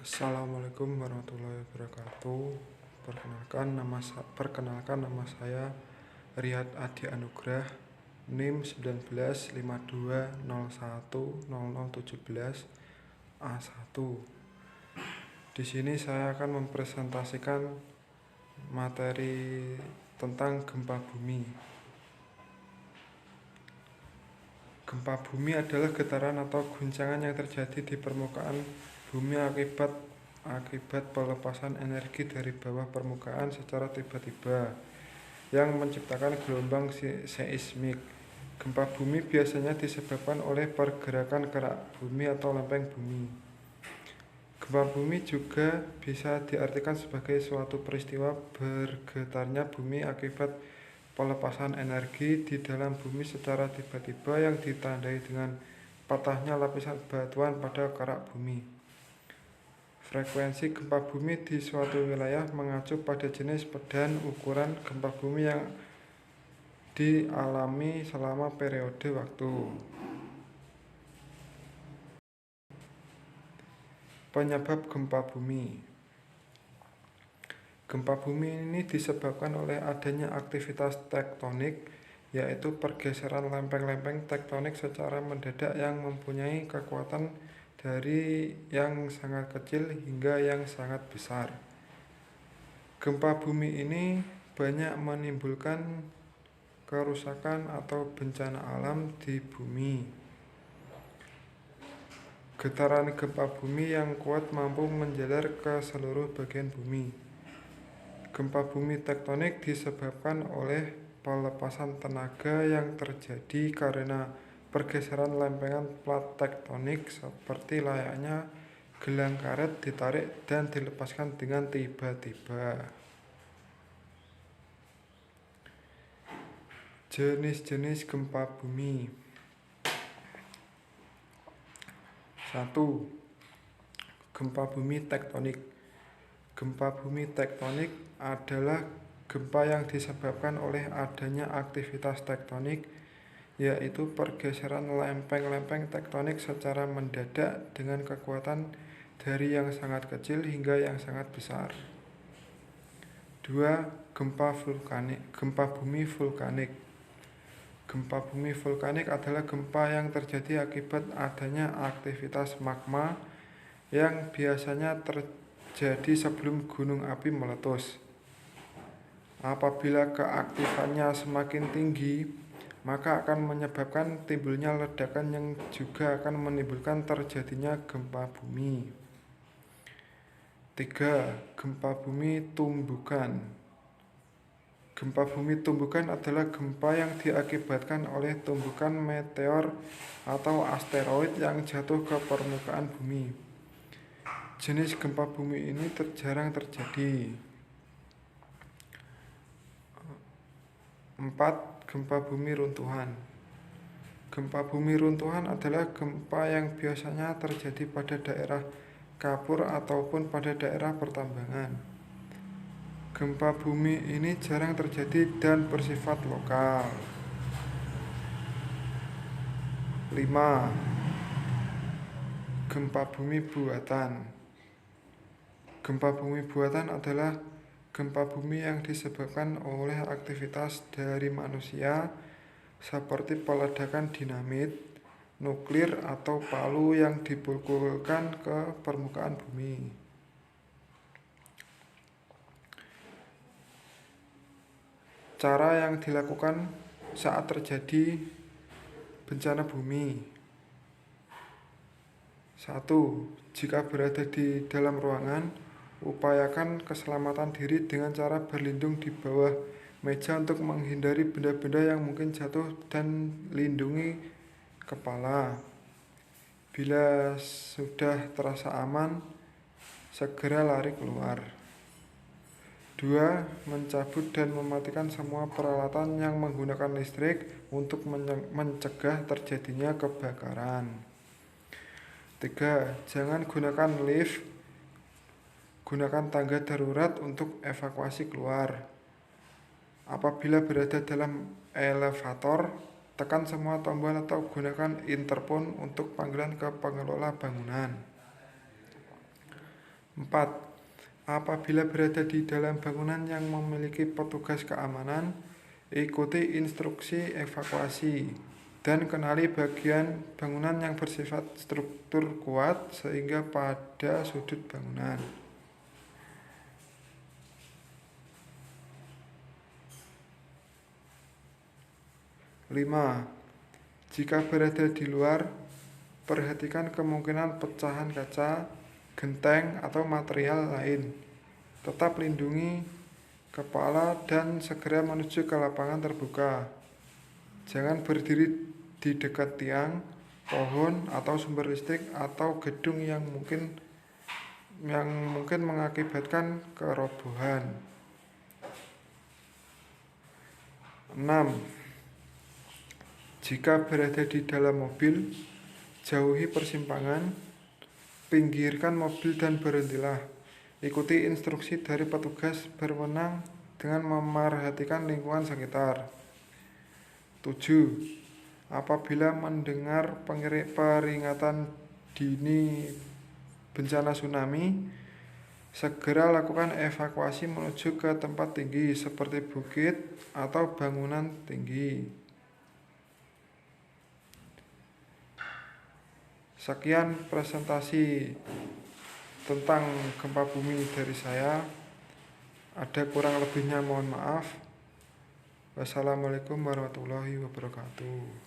Assalamualaikum warahmatullahi wabarakatuh. Perkenalkan nama saya Riyad Adi Anugrah, NIM 1952010017 A1. Di sini saya akan mempresentasikan materi tentang gempa bumi. Gempa bumi adalah getaran atau guncangan yang terjadi di permukaan bumi akibat pelepasan energi dari bawah permukaan secara tiba-tiba yang menciptakan gelombang seismik. Gempa bumi biasanya disebabkan oleh pergerakan kerak bumi atau lempeng bumi. Gempa bumi juga bisa diartikan sebagai suatu peristiwa bergetarnya bumi akibat pelepasan energi di dalam bumi secara tiba-tiba yang ditandai dengan patahnya lapisan batuan pada kerak bumi. Frekuensi gempa bumi di suatu wilayah mengacu pada jenis dan ukuran gempa bumi yang dialami selama periode waktu. Penyebab gempa bumi. Gempa bumi ini disebabkan oleh adanya aktivitas tektonik, yaitu pergeseran lempeng-lempeng tektonik secara mendadak yang mempunyai kekuatan dari yang sangat kecil hingga yang sangat besar. Gempa bumi ini banyak menimbulkan kerusakan atau bencana alam di bumi. Getaran gempa bumi yang kuat mampu menjalar ke seluruh bagian bumi. Gempa bumi tektonik disebabkan oleh pelepasan tenaga yang terjadi karena pergeseran lempengan plat tektonik seperti layaknya gelang karet ditarik dan dilepaskan dengan tiba-tiba. Jenis-jenis gempa bumi. 1. Gempa bumi tektonik. Gempa bumi tektonik adalah gempa yang disebabkan oleh adanya aktivitas tektonik, yaitu pergeseran lempeng-lempeng tektonik secara mendadak dengan kekuatan dari yang sangat kecil hingga yang sangat besar. 2. Gempa bumi vulkanik. Gempa bumi vulkanik adalah gempa yang terjadi akibat adanya aktivitas magma yang biasanya terjadi sebelum gunung api meletus. Apabila keaktifannya semakin tinggi, maka akan menyebabkan timbulnya ledakan yang juga akan menimbulkan terjadinya gempa bumi. 3. Gempa bumi tumbukan. Gempa bumi tumbukan adalah gempa yang diakibatkan oleh tumbukan meteor atau asteroid yang jatuh ke permukaan bumi. Jenis gempa bumi ini jarang terjadi. 4. Gempa bumi runtuhan. Gempa bumi runtuhan adalah gempa yang biasanya terjadi pada daerah kapur ataupun pada daerah pertambangan. Gempa bumi ini jarang terjadi dan bersifat lokal. 5. Gempa bumi buatan. Gempa bumi buatan adalah gempa bumi yang disebabkan oleh aktivitas dari manusia seperti peledakan dinamit, nuklir, atau palu yang dipukulkan ke permukaan bumi. Cara yang dilakukan saat terjadi bencana bumi. 1. Jika berada di dalam ruangan, upayakan keselamatan diri dengan cara berlindung di bawah meja untuk menghindari benda-benda yang mungkin jatuh dan lindungi kepala. Bila sudah terasa aman, segera lari keluar. 2. Mencabut dan mematikan semua peralatan yang menggunakan listrik untuk mencegah terjadinya kebakaran. 3. Jangan gunakan lift. Gunakan tangga darurat untuk evakuasi keluar. Apabila berada dalam elevator, tekan semua tombol atau gunakan intercom untuk panggilan ke pengelola bangunan. 4. Apabila berada di dalam bangunan yang memiliki petugas keamanan, ikuti instruksi evakuasi dan kenali bagian bangunan yang bersifat struktur kuat sehingga pada sudut bangunan. 5. Jika berada di luar, perhatikan kemungkinan pecahan kaca, genteng, atau material lain. Tetap lindungi kepala dan segera menuju ke lapangan terbuka. Jangan berdiri di dekat tiang, pohon, atau sumber listrik atau gedung yang mungkin mengakibatkan kerobohan. 6. Jika berada di dalam mobil, jauhi persimpangan, pinggirkan mobil dan berhentilah. Ikuti instruksi dari petugas berwenang dengan memerhatikan lingkungan sekitar. 7. Apabila mendengar peringatan dini bencana tsunami, segera lakukan evakuasi menuju ke tempat tinggi seperti bukit atau bangunan tinggi. Sekian presentasi tentang gempa bumi dari saya. Ada kurang lebihnya mohon maaf. Wassalamualaikum warahmatullahi wabarakatuh.